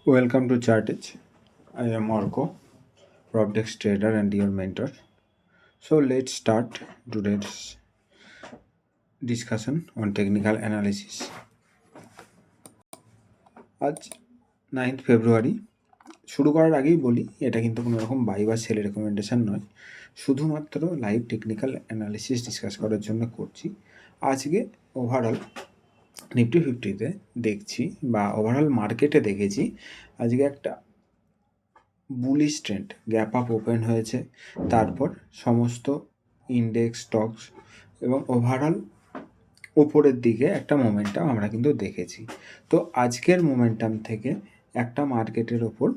Welcome to Chartage. I am Marco, Robdex trader and your mentor. So let's start today's discussion on technical analysis. আজ 9th ফেব্রুয়ারি। শুরু করার আগেই বলি, এটা কিন্তু কোনো রকম বাই বা সেল রেকমেন্ডেশন নয়, শুধুমাত্র লাইভ টেকনিক্যাল অ্যানালিসিস ডিসকাস করার জন্য করছি। আজকে ওভারঅল নিফটি ফিফটিতে দেখছি বা ওভারঅল মার্কেটে দেখেছি আজকে একটা bullish trend, gap up open হয়েছে, তারপর সমস্ত ইন্ডেক্স স্টকস এবং ওভারঅল ওপরের দিকে একটা মোমেন্টাম আমরা কিন্তু দেখেছি। তো আজকের মোমেন্টাম থেকে একটা মার্কেটের ওপর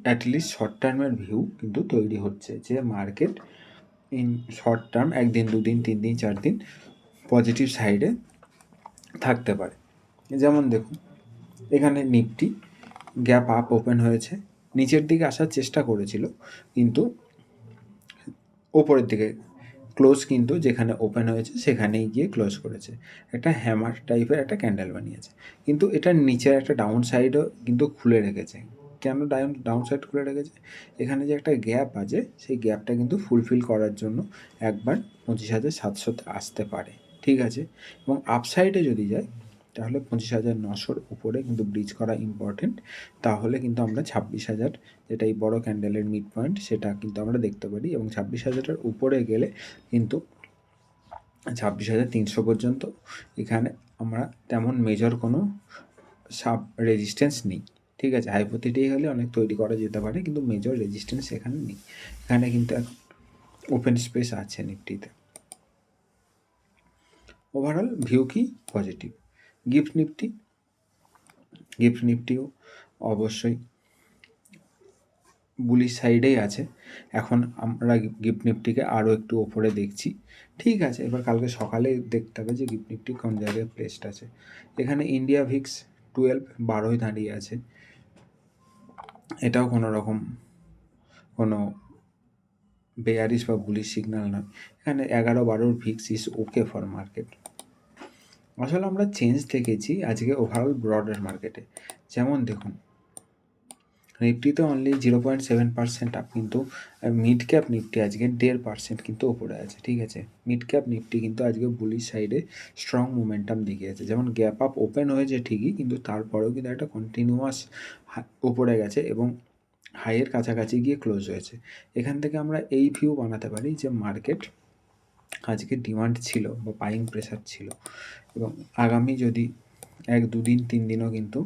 অ্যাটলিস্ট শর্ট টার্মের ভিউ কিন্তু তৈরি হচ্ছে যে মার্কেট ইন শর্ট টার্ম 1 দিন 2 দিন 3 দিন 4 দিন পজিটিভ সাইডে থাকতে পারে। যেমন দেখুন, এখানে নিফটি গ্যাপ আপ ওপেন হয়েছে, নিচের দিকে আসার চেষ্টা করেছিল কিন্তু ওপরের দিকে ক্লোজ, কিন্তু যেখানে ওপেন হয়েছে সেখানেই গিয়ে ক্লোজ করেছে, একটা হ্যামার টাইপের একটা ক্যান্ডেল বানিয়েছে। কিন্তু এটার নিচের একটা ডাউন সাইডও কিন্তু খুলে রেখেছে। কেন ডাউন সাইড খুলে রেখেছে? এখানে যে একটা গ্যাপ আছে, সেই গ্যাপটা কিন্তু ফুলফিল করার জন্য একবার 25,700 আসতে পারে, ঠিক আছে। এবং আপসাইডে যদি যায় তাহলে 25,900 উপরে কিন্তু ব্রিজ করা ইম্পর্টেন্ট। তাহলে কিন্তু আমরা 26,000, যেটা এই বড়ো ক্যান্ডেলের মিড পয়েন্ট, সেটা কিন্তু আমরা দেখতে পারি। এবং 26,000-এর উপরে গেলে কিন্তু 26,300 পর্যন্ত এখানে আমরা তেমন মেজর কোনো সাব রেজিস্ট্যান্স নেই, ঠিক আছে। হাইপোথেটিক্যালি অনেক তৈরি করা যেতে পারে, কিন্তু মেজর রেজিস্ট্যান্স এখানে নেই। এখানে কিন্তু ওপেন স্পেস আছে নিফটিতে। ওভারঅল ভিউ কি পজিটিভ। গিফট নিফটিও অবশ্যই বুলিশ সাইডেই আছে। এখন আমরা গিফট নিফটিকে আরও একটু ওপরে দেখছি, ঠিক আছে। এবার কালকে সকালে দেখতে হবে যে গিফট নিফটি কোন জায়গায় প্লেসড আছে। এখানে ইন্ডিয়া ভিক্স 12 দাঁড়িয়ে আছে, এটাও কোনো রকম কোনো বেয়ারিশ বা বুলিশ সিগন্যাল নয়। এখানে 11-12 Vicks is okay for market. আসলে আমরা চেঞ্জ দেখেছি আজকে ওভারঅল ব্রডার মার্কেটে। যেমন দেখুন, নিফটিতে অনলি 0.7% আপ, কিন্তু মিড ক্যাপ নিফটি আজকে 1.5% কিন্তু ওপরে আছে, ঠিক আছে। মিড ক্যাপ নিফটি কিন্তু আজকে বুলিশ সাইডে স্ট্রং মোমেন্টাম দেখিয়েছে। যেমন গ্যাপ আপ ওপেন হয়েছে ঠিকই, কিন্তু তারপরেও কিন্তু একটা কন্টিনিউয়াস ওপরে গেছে এবং হাইয়ের কাছাকাছি গিয়ে ক্লোজ হয়েছে। এখান থেকে আমরা এই ভিউ বানাতে পারি যে মার্কেট আজকে ডিমান্ড ছিল বা বাইং প্রেশার ছিল, এবং আগামী যদি 1-2 দিন 3 দিনও কিন্তু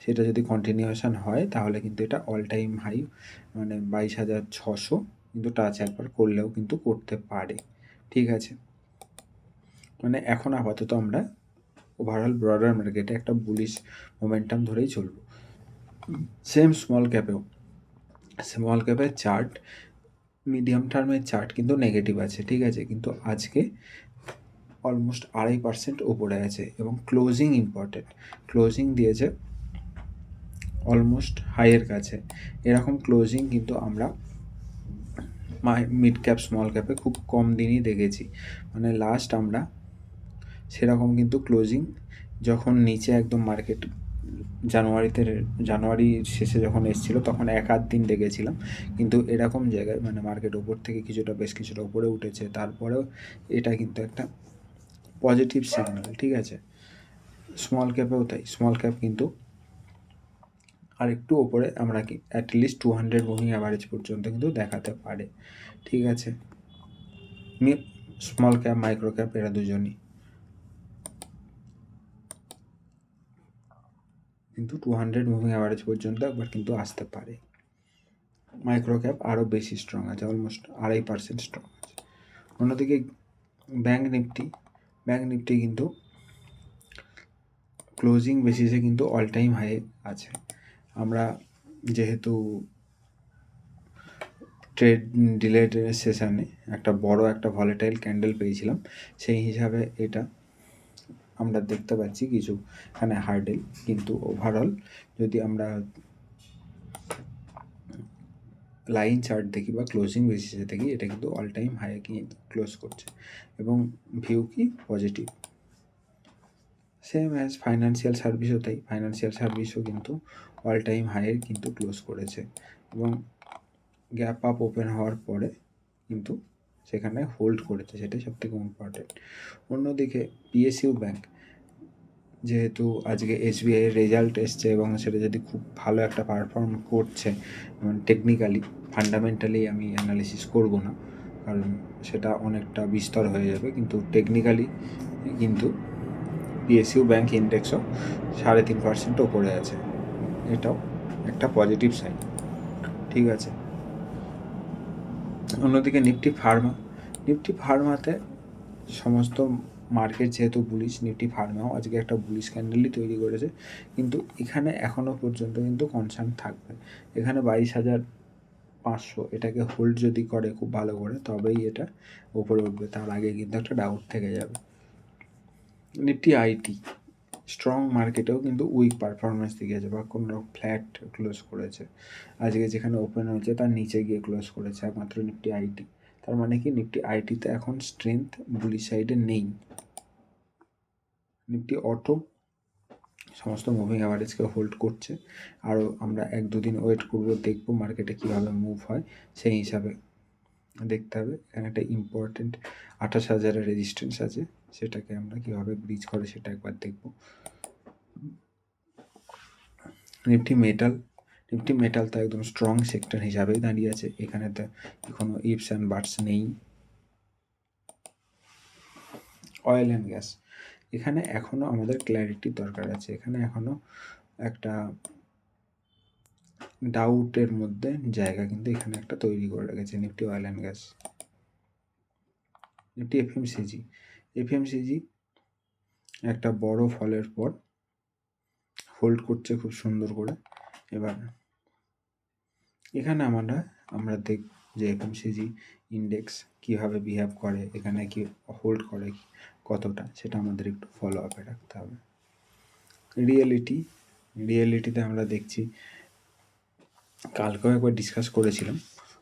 সেটা যদি কন্টিনিউয়েশন হয় তাহলে কিন্তু এটা অল টাইম হাই, মানে 22,600 কিন্তু টাচ একবার করলেও কিন্তু করতে পারে, ঠিক আছে। মানে এখন আপাতত আমরা ওভারঅল ব্রডার মার্কেটে একটা বুলিশ মোমেন্টাম ধরেই চলব। সেম স্মল ক্যাপের চার্ট, মিডিয়াম টার্মের চার্ট কিন্তু নেগেটিভ আছে, ঠিক আছে। কিন্তু আজকে অলমোস্ট 2.5% ওপরে আছে এবং ক্লোজিং ইম্পর্টেন্ট, ক্লোজিং দিয়েছে অলমোস্ট হাইয়ের কাছে। এরকম ক্লোজিং কিন্তু আমরা মিড ক্যাপ স্মল ক্যাপে খুব কম দিনই দেখেছি। মানে লাস্ট আমরা সেরকম কিন্তু ক্লোজিং যখন নিচে একদম মার্কেট জানুয়ারি শেষে যখন এসেছিলো তখন 1-8 দিন দেখেছিলাম, কিন্তু এরকম জায়গায় মানে মার্কেট ওপর থেকে বেশ কিছুটা উপরে উঠেছে, তারপরেও এটা কিন্তু একটা পজিটিভ সিগন্যাল, ঠিক আছে। স্মল ক্যাপেও তাই, স্মল ক্যাপ কিন্তু আর একটু ওপরে আমরা কি অ্যাটলিস্ট 200 মুভিং অ্যাভারেজ পর্যন্ত কিন্তু দেখাতে পারে, ঠিক আছে। স্মল ক্যাপ মাইক্রো ক্যাপ এরা দুজনই কিন্তু 200 মুভিং অ্যাভারেজ পর্যন্ত একবার কিন্তু আসতে পারে। মাইক্রো ক্যাপ আরও বেশি স্ট্রং আছে, অলমোস্ট 2.5% স্ট্রং আছে। অন্যদিকে ব্যাঙ্ক নিফটি কিন্তু ক্লোজিং বেসিসে কিন্তু অল টাইম হাই আছে। আমরা যেহেতু ট্রেড ডিলেড সেশানে একটা বড় একটা ভলেটাইল ক্যান্ডেল পেয়েছিলাম, সেই হিসাবে এটা আমরা দেখতে পাচ্ছি কিছু এখানে হার্ডেল, কিন্তু ওভারঅল যদি আমরা লাইন চার্ট দেখি বা ক্লোজিং বেসিসে দেখি, এটা কিন্তু অল টাইম হাই ক্লোজ করছে এবং ভিউ কি পজিটিভ। সেম অ্যাজ ফাইন্যান্সিয়াল সার্ভিসও তাই, ফাইন্যান্সিয়াল সার্ভিসও কিন্তু অল টাইম হাইয়ের কিন্তু ক্লোজ করেছে এবং গ্যাপ আপ ওপেন হওয়ার পরে কিন্তু সেখানে হোল্ড করেছে, সেটাই সবথেকে ইম্পর্টেন্ট। অন্যদিকে পিএসইউ ব্যাঙ্ক, যেহেতু আজকে এসবিআইয়ের রেজাল্ট এসছে এবং সেটা যদি খুব ভালো একটা পারফর্ম করছে, টেকনিক্যালি ফান্ডামেন্টালি আমি অ্যানালিসিস করব না, কারণ সেটা অনেকটা বিস্তর হয়ে যাবে, কিন্তু টেকনিক্যালি কিন্তু পিএসইউ ব্যাঙ্ক ইন্ডেক্সও 3.5% ওপরে আছে, এটাও একটা পজিটিভ সাইন। ঠিক আছে, অন্যদিকে নিফটি ফার্মাতে সমস্ত মার্কেট যেহেতু বুলিশ, নিফটি ফার্মাও আজকে একটা বুলিশ ক্যান্ডেলই তৈরি করেছে, কিন্তু এখানে এখনও পর্যন্ত কিন্তু কনসার্ন থাকবে। এখানে 22,500 এটাকে হোল্ড যদি করে খুব ভালো করে, তবেই এটা উপরে উঠবে, তার আগে কিন্তু একটা ডাউট থেকে যাবে। নিফটি আইটি স্ট্রং মার্কেটেও কিন্তু উইক পারফরমেন্স দেখিয়েছে বা কোনো ফ্ল্যাট ক্লোজ করেছে, আজকে যেখানে ওপেন হয়েছে তার নিচে গিয়ে ক্লোজ করেছে একমাত্র নিফটি আইটি। তার মানে কি নিফটি আইটিতে এখন স্ট্রেংথ বুলিশ সাইডে নেই। নিফটি অটো সমস্ত মুভিং অ্যাভারেজকে হোল্ড করছে, আরও আমরা 1-2 দিন ওয়েট করবো, দেখবো মার্কেটে কীভাবে মুভ হয়, সেই হিসাবে দেখতে হবে। এখানে একটা ইম্পর্টেন্ট 28,000-এর রেজিস্ট্যান্স আছে, সেটাকে আমরা কীভাবে ব্রিজ করে সেটা একবার দেখব। নিফটি মেটাল তো একদম স্ট্রং সেক্টর হিসাবেই দাঁড়িয়ে আছে, এখানে তো কোনো ইফস অ্যান্ড বাটস নেই। অয়েল অ্যান্ড গ্যাস, এখানে এখনও আমাদের ক্ল্যারিটির দরকার আছে, এখানে এখনও একটা ডাউটের মধ্যে জায়গা কিন্তু এখানে একটা তৈরি করে রেখেছে Nifty oil and gas. Nifty FMCG একটা বড় ফলের পর হোল্ড করছে খুব সুন্দর করে। এবার এখানে আমরা দেখব যে এফএমসিজি ইন্ডেক্স কীভাবে বিহেভ করে, এখানে কি হোল্ড করে কতটা, সেটা আমাদের একটু ফলো আপে রাখতে হবে। রিয়েলিটিতে আমরা দেখছি, কালকেও একবার ডিসকাস করেছিলাম,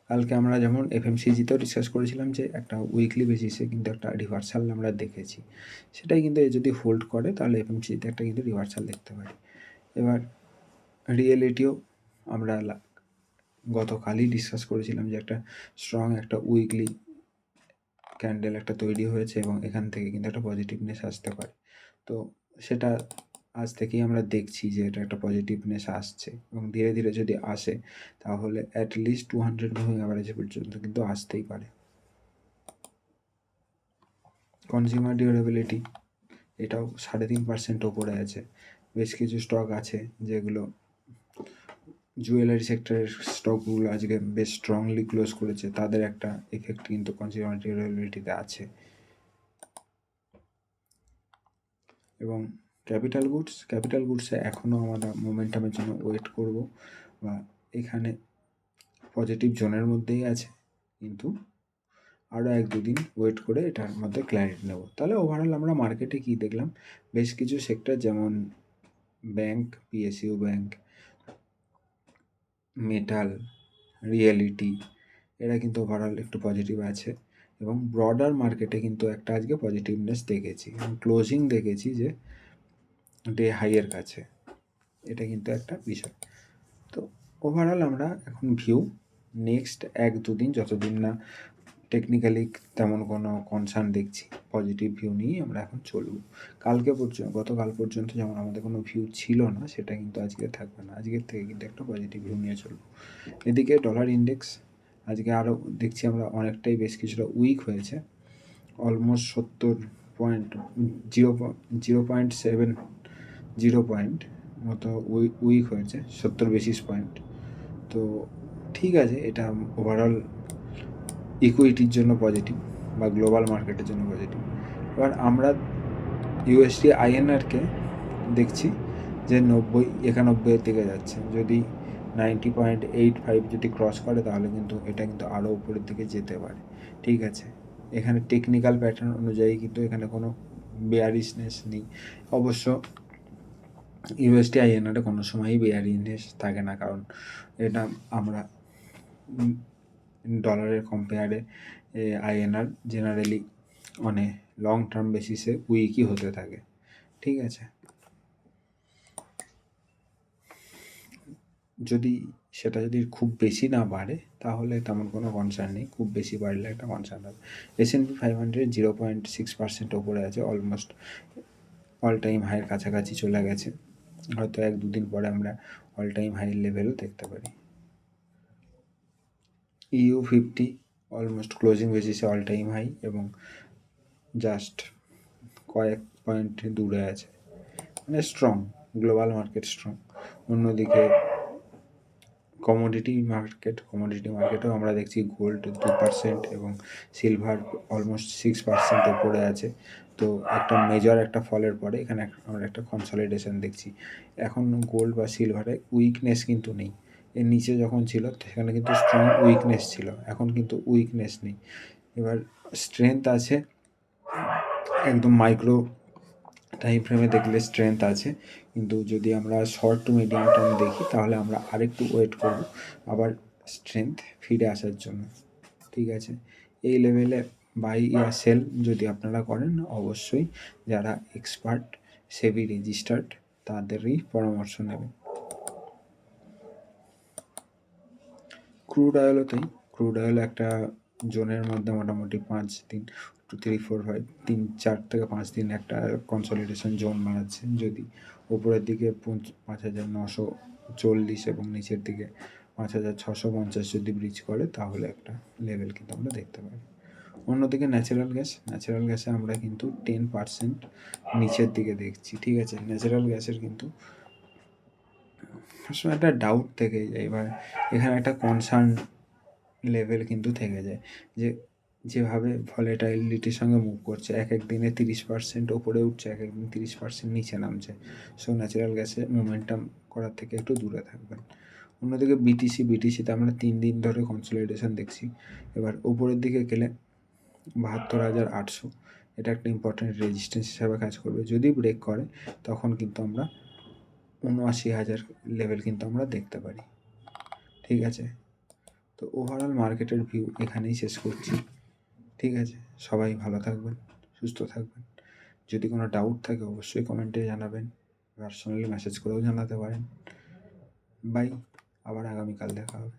কালকে আমরা যেমন এফএমসিজিতেও ডিসকাস করেছিলাম যে একটা উইকলি বেসিসে কিন্তু একটা রিভার্সাল আমরা দেখেছি, সেটাই কিন্তু যদি হোল্ড করে তাহলে এফএমসিজিতে একটা কিন্তু রিভার্সাল দেখতে পারি। এবার রিয়েলিটিও আমরা গতকালই ডিসকাস করেছিলাম যে একটা স্ট্রং একটা উইকলি ক্যান্ডেল একটা তৈরি হয়েছে এবং এখান থেকে কিন্তু একটা পজিটিভনেস আসতে পারে, তো সেটা আজ থেকেই আমরা দেখছি যে এটা একটা পজিটিভনেস আসছে এবং ধীরে ধীরে যদি আসে তাহলে অ্যাটলিস্ট 200 মুভিং অ্যাভারেজ পর্যন্ত কিন্তু আসতেই পারে। কনজিউমার ডিউরেবিলিটি এটাও 3.5% ওপরে আছে, বেশ কিছু স্টক আছে যেগুলো জুয়েলারি সেক্টরের স্টকগুলো আজকে বেশ স্ট্রংলি ক্লোজ করেছে, তাদের একটা এফেক্ট কিন্তু কনজিউমার ডিউরেবিলিটিতে আছে। এবং ক্যাপিটাল গুডসে এখনও আমরা মোমেন্টামের জন্য ওয়েট করব, বা এখানে পজিটিভ জোনের মধ্যেই আছে, কিন্তু আরও 1-2 দিন ওয়েট করে এটার মধ্যে ক্ল্যারিটি নেব। তাহলে ওভারঅল আমরা মার্কেটে কী দেখলাম, বেশ কিছু সেক্টর যেমন bank, PSU bank, metal, reality, এরা কিন্তু ওভারঅল একটু পজিটিভ আছে এবং ব্রডার মার্কেটে কিন্তু একটা আজকে পজিটিভনেস দেখেছি এবং ক্লোজিং দেখেছি যে ডে হাইয়ের কাছে, এটা কিন্তু একটা বিষয়। তো ওভারঅল আমরা এখন ভিউ নেক্সট 1-2 দিন, যতদিন না টেকনিক্যালি তেমন কোনো কনসার্ন দেখছি, পজিটিভ ভিউ নিয়েই আমরা এখন চলবো। গতকাল পর্যন্ত যেমন আমাদের কোনো ভিউ ছিল না, সেটা কিন্তু আজকে থাকবে না, আজকের থেকে কিন্তু একটা পজিটিভ ভিউ নিয়ে চলবো। এদিকে ডলার ইন্ডেক্স আজকে আরও দেখছি আমরা অনেকটাই বেশ কিছুটা উইক হয়েছে, অলমোস্ট 0.70 পয়েন্ট মতো উইক হয়েছে, 70 বেসিস পয়েন্ট। তো ঠিক আছে, এটা ওভারঅল ইকুইটির জন্য পজিটিভ বা গ্লোবাল মার্কেটের জন্য পজিটিভ। এবার আমরা ইউএসডি আইএনআরকে দেখছি যে 91 দিকে যাচ্ছে, যদি 90.85 যদি ক্রস করে তাহলে কিন্তু এটা কিন্তু আরও উপরের দিকে যেতে পারে। ঠিক আছে, এখানে টেকনিক্যাল প্যাটার্ন অনুযায়ী কিন্তু এখানে কোনো বেয়ারিশনেস নেই। অবশ্য ইউএসডি আইএনআরে কোনো সময়ই বেয়ারিশনেস থাকে না, কারণ এটা আমরা ডলারের কম্পেয়ারে আইএনআর জেনারেলি লং টার্ম বেসিসে উইকই হতে থাকে। ঠিক আছে। যদি সেটা যদি খুব বেশি না বাড়ে তাহলে তেমন কোনো কনসার্ন নেই, খুব বেশি বাড়লে একটা কনসার্ন হবে। S&P 500 0.6% ওপরে আছে, অলমোস্ট অল টাইম হাইয়ের কাছাকাছি চলে গেছে, হয়তো 1-2 দিন পরে আমরা অল টাইম হাইয়ের লেভেলও দেখতে পারি। EU50 অলমোস্ট ক্লোজিং বেসিসে অল টাইম হাই এবং জাস্ট কয়েক পয়েন্ট দূরে আছে, মানে স্ট্রং, গ্লোবাল মার্কেট স্ট্রং। অন্যদিকে কমোডিটি মার্কেটেও আমরা দেখছি গোল্ড 2% এবং সিলভার অলমোস্ট 6% ওপরে আছে। তো একটা মেজর একটা ফলের পরে এখানে আমরা একটা কনসলিডেশন দেখছি। এখন গোল্ড বা সিলভারে উইকনেস কিন্তু নেই, এর নিচে যখন ছিল সেখানে কিন্তু স্ট্রং উইকনেস ছিল, এখন কিন্তু উইকনেস নেই। এবার স্ট্রেংথ আছে, একদম মাইক্রো টাইম ফ্রেমে দেখলে স্ট্রেংথ আছে, কিন্তু যদি আমরা শর্ট টু মিডিয়াম টার্ম দেখি তাহলে আমরা আরেকটু ওয়েট করব আবার স্ট্রেংথ ফিরে আসার জন্য। ঠিক আছে, এই লেভেলে বাই ইয়া সেল যদি আপনারা করেন অবশ্যই যারা এক্সপার্ট সেবি রেজিস্টার্ড তাদেরই পরামর্শ নেবেন। ক্রুড অয়েলও তাই, ক্রুড অয়েল একটা জোনের মধ্যে মোটামুটি 5 দিন 2 3 4 5 3-4 থেকে 5 দিন একটা কনসলিডেশন জোন বানাচ্ছে। যদি উপরের দিকে 5,940 এবং নিচের দিকে 5,650 যদি ব্রিজ করে তাহলে একটা লেভেল কিন্তু আমরা দেখতে পাই। অন্যদিকে ন্যাচারাল গ্যাসে আমরা কিন্তু 10% নিচের দিকে দেখছি। ঠিক আছে, ন্যাচারাল গ্যাসের কিন্তু সবসময় একটা ডাউট থেকে যায়, এবার এখানে একটা কনসার্ন লেভেল কিন্তু থেকে যায় যে যেভাবে ভলেটাইলিটির সঙ্গে মুভ করছে, এক দিনে 30% ওপরে উঠছে, এক দিন 30% নিচে নামছে। সো ন্যাচারাল গ্যাসে মোমেন্টাম করার থেকে একটু দূরে থাকবেন। অন্যদিকে বিটিসিতে আমরা 3 দিন ধরে কনসলিডেশন দেখছি। এবার উপরের দিকে গেলে 72,800 এটা একটা ইম্পর্টেন্ট রেজিস্ট্যান্স হিসাবে কাজ করবে। যদি ব্রেক করে তখন কিন্তু আমরা 79,000 লেভেল কিন্তু আমরা দেখতে পারি। ঠিক আছে, তো ওভারঅল মার্কেটের ভিউ এখানেই শেষ করছি। ঠিক আছে, সবাই ভালো থাকবেন, সুস্থ থাকবেন। যদি কোনো ডাউট থাকে অবশ্যই কমেন্টে জানাবেন, পার্সোনালি মেসেজ করেও জানাতে পারেন। বাই, আবার আগামীকাল দেখা হবে।